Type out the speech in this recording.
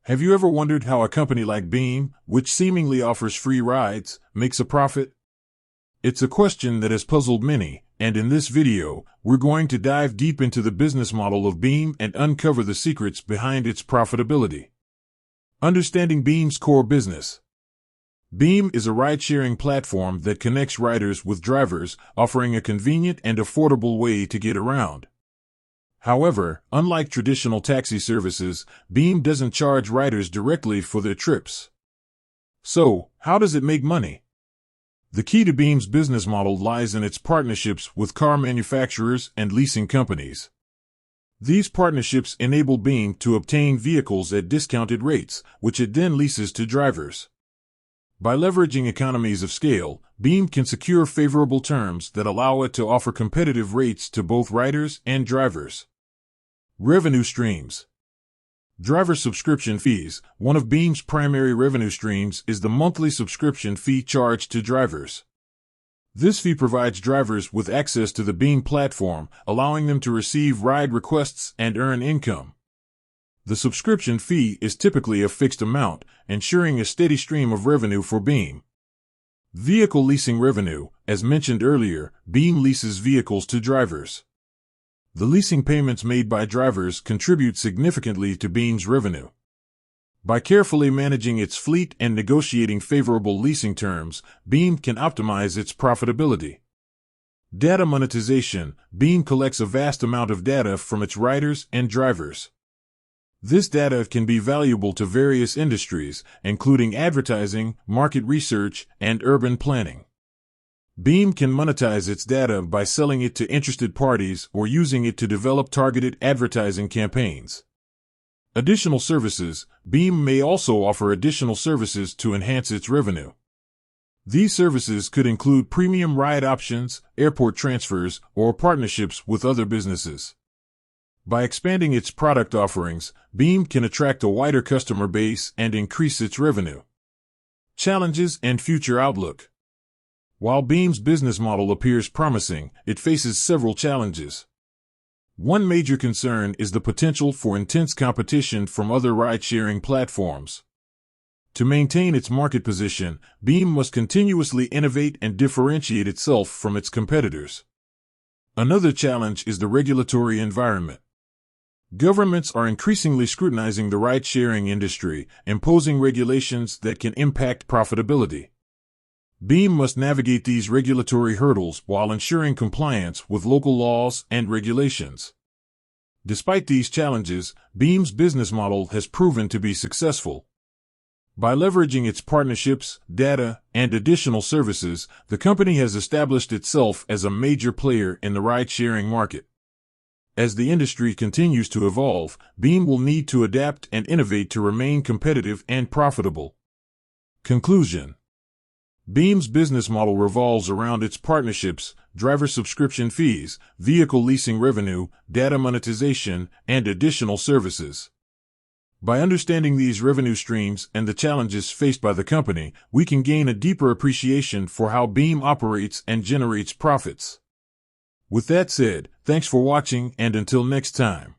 Have you ever wondered how a company like Beam, which seemingly offers free rides, makes a profit? It's a question that has puzzled many, and in this video, we're going to dive deep into the business model of Beam and uncover the secrets behind its profitability. Understanding Beam's core business. Beam is a ride-sharing platform that connects riders with drivers, offering a convenient and affordable way to get around. However, unlike traditional taxi services, Beam doesn't charge riders directly for their trips. So, how does it make money? The key to Beam's business model lies in its partnerships with car manufacturers and leasing companies. These partnerships enable Beam to obtain vehicles at discounted rates, which it then leases to drivers. By leveraging economies of scale, Beam can secure favorable terms that allow it to offer competitive rates to both riders and drivers. Revenue streams. Driver subscription fees. One of Beam's primary revenue streams is the monthly subscription fee charged to drivers. This fee provides drivers with access to the Beam platform, allowing them to receive ride requests and earn income. The subscription fee is typically a fixed amount, ensuring a steady stream of revenue for Beam. Vehicle leasing revenue. As mentioned earlier, Beam leases vehicles to drivers. The leasing payments made by drivers contribute significantly to Beam's revenue. By carefully managing its fleet and negotiating favorable leasing terms, Beam can optimize its profitability. Data monetization. Beam collects a vast amount of data from its riders and drivers. This data can be valuable to various industries, including advertising, market research, and urban planning. Beam can monetize its data by selling it to interested parties or using it to develop targeted advertising campaigns. Additional services. Beam may also offer additional services to enhance its revenue. These services could include premium ride options, airport transfers, or partnerships with other businesses. By expanding its product offerings, Beam can attract a wider customer base and increase its revenue. Challenges and future outlook. While Beam's business model appears promising, it faces several challenges. One major concern is the potential for intense competition from other ride-sharing platforms. To maintain its market position, Beam must continuously innovate and differentiate itself from its competitors. Another challenge is the regulatory environment. Governments are increasingly scrutinizing the ride-sharing industry, imposing regulations that can impact profitability. Beam must navigate these regulatory hurdles while ensuring compliance with local laws and regulations. Despite these challenges, Beam's business model has proven to be successful. By leveraging its partnerships, data, and additional services, the company has established itself as a major player in the ride-sharing market. As the industry continues to evolve, Beam will need to adapt and innovate to remain competitive and profitable. Conclusion. Beam's business model revolves around its partnerships, driver subscription fees, vehicle leasing revenue, data monetization, and additional services. By understanding these revenue streams and the challenges faced by the company, we can gain a deeper appreciation for how Beam operates and generates profits. With that said, thanks for watching, and until next time.